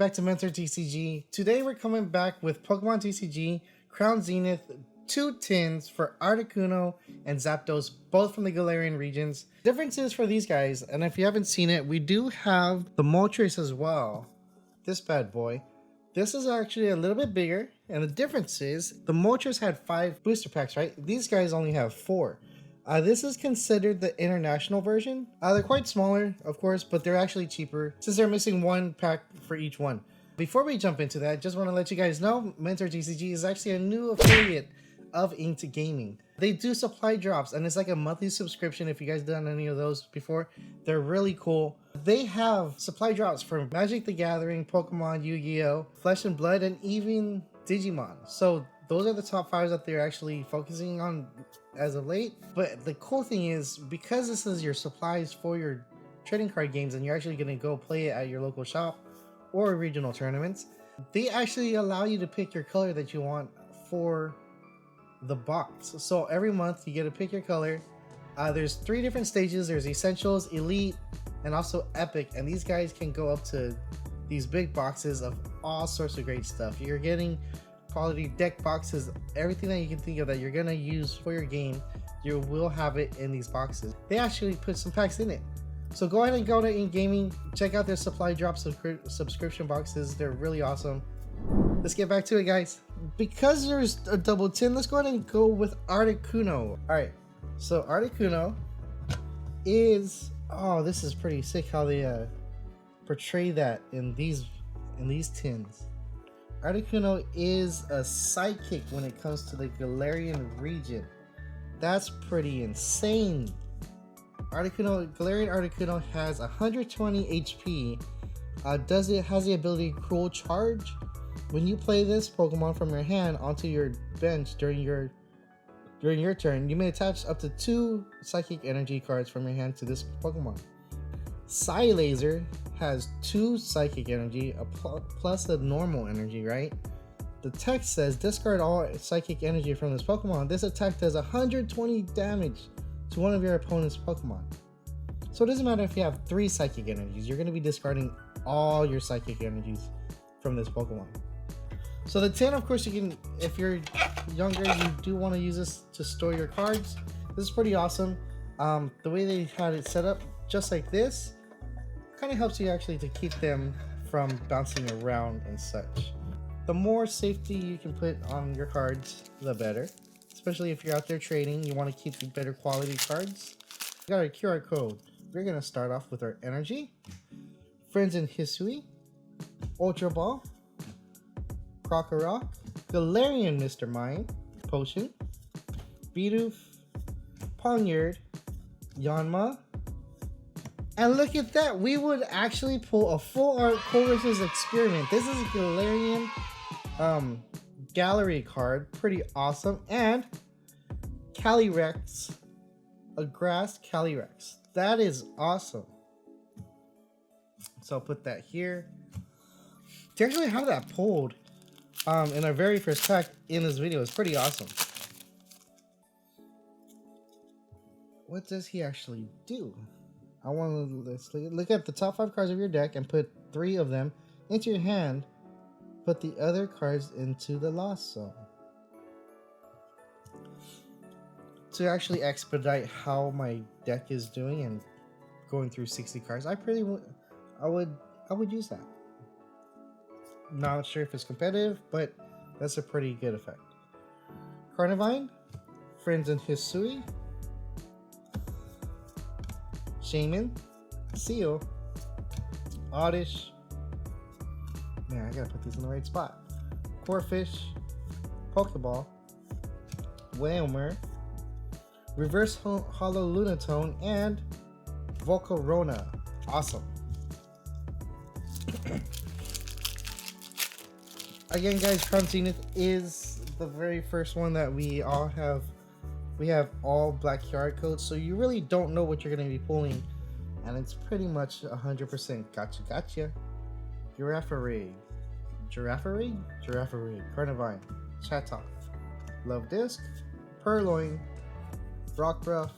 back to Mentor TCG. Today we're coming back with Pokemon TCG Crown Zenith 2 tins for Articuno and Zapdos, both from the Galarian regions. Differences for these guys, and if you haven't seen it, we do have the Moltres as well. This bad boy. This is actually a little bit bigger, and the difference is the Moltres had 5 booster packs, right? These guys only have 4. This is considered the international version. They're quite smaller, of course, but they're actually cheaper since they're missing 1 pack for each one. Before we jump into that, just want to let you guys know, Mentor TCG is actually a new affiliate of Inked Gaming. They do supply drops, and it's like a monthly subscription. If you guys done any of those before, they're really cool. They have supply drops for Magic the Gathering, Pokemon, Yu-Gi-Oh, Flesh and Blood, and even Digimon. So those are the top 5s that they're actually focusing on as of late. But the cool thing is, because this is your supplies for your trading card games and you're actually going to go play it at your local shop or regional tournaments, they actually allow you to pick your color that you want for the box. So every month you get to pick your color. There's 3 different stages. There's Essentials, Elite, and also Epic, and these guys can go up to these big boxes of all sorts of great stuff. You're getting quality deck boxes, everything that you can think of that you're gonna use for your game, you will have it in these boxes. They actually put some packs in it. So go ahead and go to Inked Gaming, check out their supply drop subscription boxes. They're really awesome. Let's get back to it, guys. Because there's a double tin, let's go ahead and go with Articuno. All right, so Articuno is, oh, this is pretty sick how they portray that in these tins. Articuno is a psychic when it comes to the Galarian region. That's pretty insane. Galarian Articuno has 120 HP. Has the ability Cruel Charge. When you play this Pokemon from your hand onto your bench during your turn, you may attach up to 2 Psychic Energy cards from your hand to this Pokemon. Psylaser has 2 Psychic Energy plus the normal energy, right? The text says discard all Psychic Energy from this Pokemon. This attack does 120 damage to one of your opponent's Pokemon. So it doesn't matter if you have 3 Psychic Energies, you're going to be discarding all your Psychic Energies from this Pokemon. So the tin, of course, you can, if you're younger, you do want to use this to store your cards. This is pretty awesome. The way they had it set up, just like this, kind of helps you actually to keep them from bouncing around and such. The more safety you can put on your cards, the better. Especially if you're out there trading, you want to keep the better quality cards. We got our QR code. We're going to start off with our Energy, Friends in Hisui, Ultra Ball, Krokorok, Galarian Mr. Mime, Potion, Bidoof, Ponyard, Yanma, and look at that, we would actually pull a full art Colress's Experiment. This is a Galarian gallery card, pretty awesome, and Calyrex, a grass Calyrex. That is awesome. So I'll put that here. To actually have that pulled in our very first pack in this video is pretty awesome. What does he actually do? I want to look at the top 5 cards of your deck and put 3 of them into your hand. Put the other cards into the lost zone. To actually expedite how my deck is doing and going through 60 cards, I would use that. Not sure if it's competitive, but that's a pretty good effect. Carnivine, Friends in Hisui, Shaman, Seal, Oddish. Man, I gotta put these in the right spot. Corphish, Pokeball, Whalmer, Reverse Hollow Lunatone, and Volcarona. Awesome. Again, guys, Crown Zenith is the very first one that we all have. We have all black QR codes, so you really don't know what you're going to be pulling, and it's pretty much 100% gotcha. Girafarig, Carnivine, Chatot, Love Disc, Purloin, Rockruff,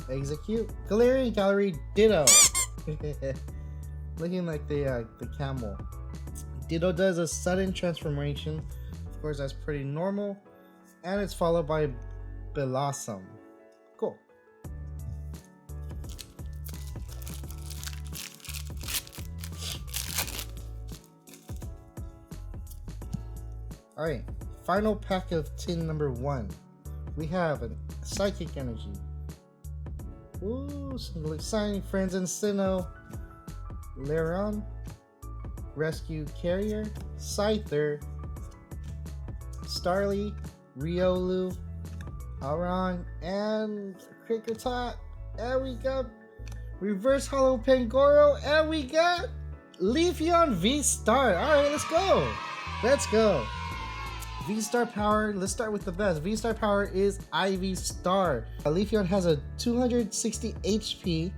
Execute, Galarian Gallery Ditto. Looking like the camel. Ditto does a sudden transformation. Of course, that's pretty normal. And it's followed by Blossom. Cool. Alright, final pack of tin number 1. We have a Psychic Energy. Ooh, some exciting Friends in Sinnoh. Galarain, Rescue Carrier, Scyther, Starly, Riolu, Aron, and Kricketot. And we got Reverse Hollow Pangoro, and we got Leafeon V-Star. Alright, let's go. Let's go. V-Star power, let's start with the best. V-Star power is Ivy Star. Leafeon has a 260 HP.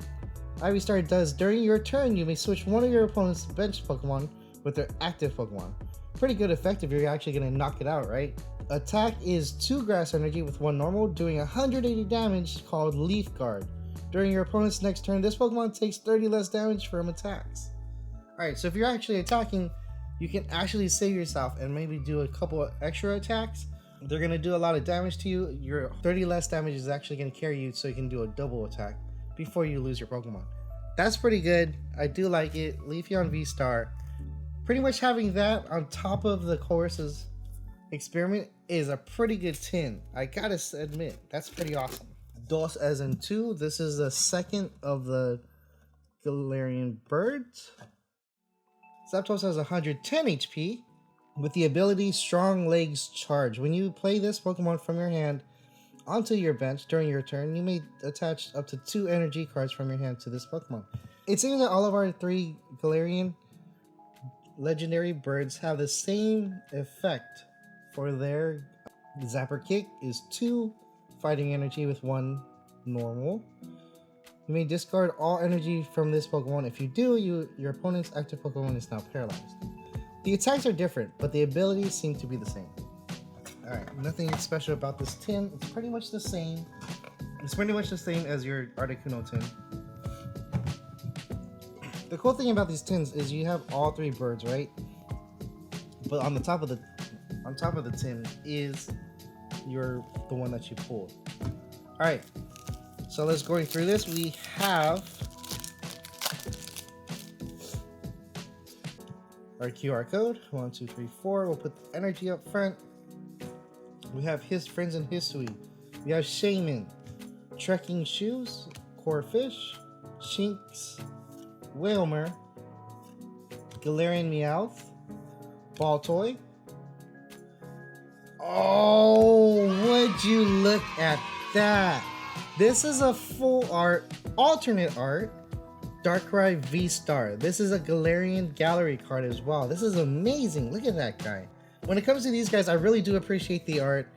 Ivy Star does, during your turn, you may switch one of your opponent's bench Pokemon with their active Pokemon. Pretty good effect if you're actually going to knock it out, right? Attack is 2 Grass Energy with 1 normal, doing 180 damage, called Leaf Guard. During your opponent's next turn, this Pokemon takes 30 less damage from attacks. Alright, so if you're actually attacking, you can actually save yourself and maybe do a couple of extra attacks. They're going to do a lot of damage to you. Your 30 less damage is actually going to carry you, so you can do a double attack before you lose your Pokemon. That's pretty good. I do like it. Leafeon V-Star. Pretty much having that on top of the course's experiment is a pretty good tin. I gotta admit, that's pretty awesome. Dos as in 2. This is the second of the Galarian birds. Zapdos has 110 HP with the ability Strong Legs Charge. When you play this Pokemon from your hand onto your bench during your turn, you may attach up to 2 energy cards from your hand to this Pokemon. It seems that all of our 3 Galarian legendary birds have the same effect for their Zapper Kick is 2 fighting energy with 1 normal. You may discard all energy from this Pokemon. If you do, your opponent's active Pokemon is now paralyzed. The attacks are different, but the abilities seem to be the same. Alright, nothing special about this tin. It's pretty much the same. It's pretty much the same as your Articuno tin. The cool thing about these tins is you have all 3 birds, right? But on the top of the tin is the one that you pulled. Alright. So let's going through this. We have our QR code. 1, 2, 3, 4. We'll put the energy up front. We have his friends in history. We have Shaman, Trekking Shoes, Corfish, Shinx, Whalmer, Galarian Meowth, Baltoy. Oh, would you look at that? This is a full art, alternate art, Darkrai V-Star. This is a Galarian Gallery card as well. This is amazing. Look at that guy. When it comes to these guys, I really do appreciate the art.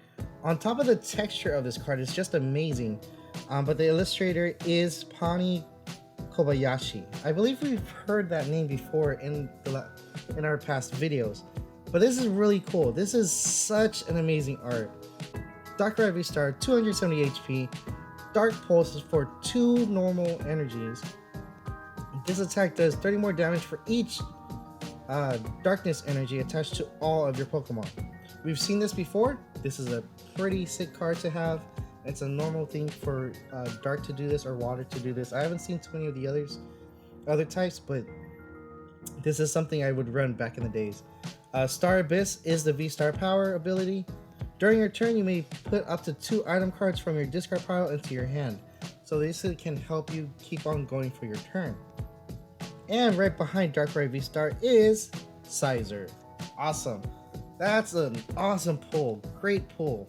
On top of the texture of this card, it's just amazing. But the illustrator is Pani Kobayashi. I believe we've heard that name before in our past videos. But this is really cool. This is such an amazing art. Darkrai V-Star, 270 HP. Dark Pulse is for 2 normal energies. This attack does 30 more damage for each darkness energy attached to all of your Pokemon. We've seen this before. This is a pretty sick card to have. It's a normal thing for Dark to do this or Water to do this. I haven't seen too many of the other types, but this is something I would run back in the days. Star Abyss is the V-Star power ability. During your turn, you may put up to 2 item cards from your discard pile into your hand. So this can help you keep on going for your turn. And right behind Darkrai V-Star is Sizer. Awesome. That's an awesome pull. Great pull.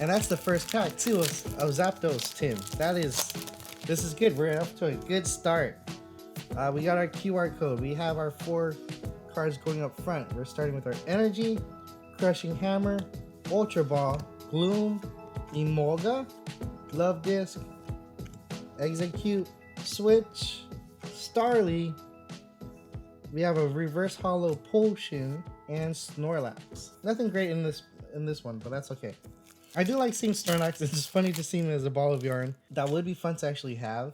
And that's the first pack too of Zapdos tin. This is good. We're up to a good start. We got our QR code. We have our 4 cards going up front. We're starting with our Energy, Crushing Hammer, Ultra Ball, Gloom, Emolga, Glove Disc, Execute, Switch, Starly. We have a Reverse Hollow Potion and Snorlax. Nothing great in this one, but that's okay. I do like seeing Snorlax. It's just funny to see him as a ball of yarn. That would be fun to actually have.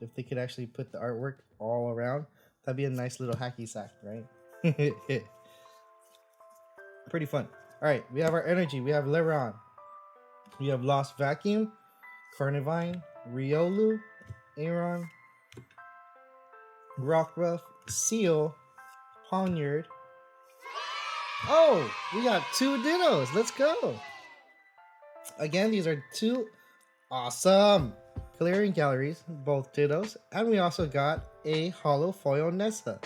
If they could actually put the artwork all around. That'd be a nice little hacky sack, right? Pretty fun. All right, we have our energy. We have Galarain. We have Lost Vacuum, Carnivine, Riolu, Aron, Rockruff, Seal, Poniard. Oh, we got 2 Dittos. Let's go. Again, these are 2 awesome Galarian Galleries, both Dittos. And we also got a Holo Foil Nessa.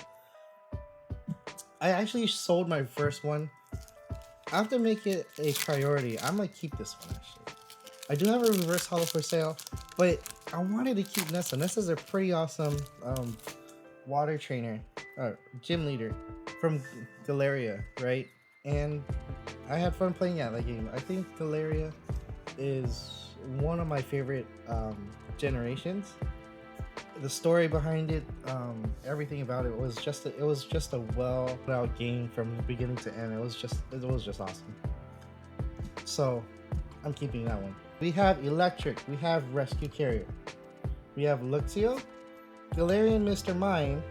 I actually sold my first one. I have to make it a priority. I'm going to keep this one, actually. I do have a reverse holo for sale, but I wanted to keep Nessa. Nessa's a pretty awesome water trainer, gym leader from Galeria, right? And I had fun playing that game. I think Galeria is one of my favorite generations. The story behind it, everything about it was just a well put out game from beginning to end. It was just awesome. So I'm keeping that one. We have Electric, we have Rescue Carrier, we have Luxio, Galarian Mr. Mime,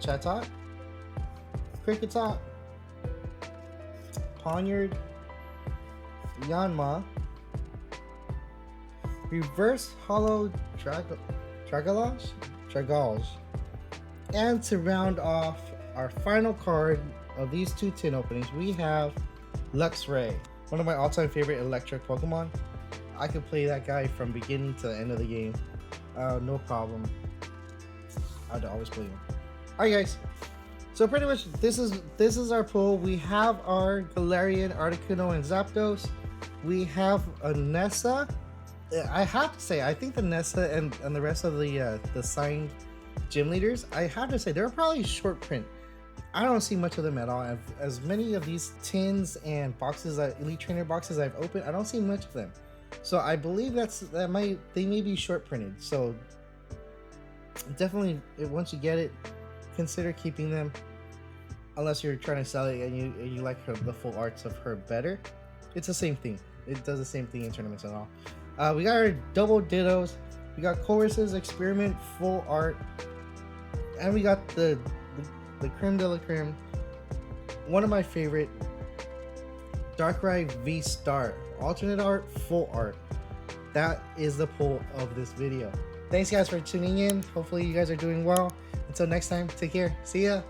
Chatot, Kricketot, Poniard, Yanma, Reverse Holo Dragalosh, and to round off our final card of these 2 tin openings, we have Luxray, one of my all-time favorite electric Pokemon. I could play that guy from beginning to the end of the game, no problem. I'd always play him. All right, guys. So pretty much this is our pull. We have our Galarian, Articuno, and Zapdos. We have a Nessa. I have to say, I think the Nessa and the rest of the signed gym leaders, I have to say, they're probably short print. I don't see much of them at all. As many of these tins and boxes, Elite Trainer boxes I've opened, I don't see much of them. So I believe they may be short printed. So definitely, once you get it, consider keeping them. Unless you're trying to sell it and you like the full arts of her better. It's the same thing. It does the same thing in tournaments and all. We got our double Dittos. We got Chorus's Experiment full art. And we got the creme de la creme. One of my favorite, Darkrai V-Star. Alternate art, full art. That is the pull of this video. Thanks guys for tuning in. Hopefully you guys are doing well. Until next time, take care. See ya.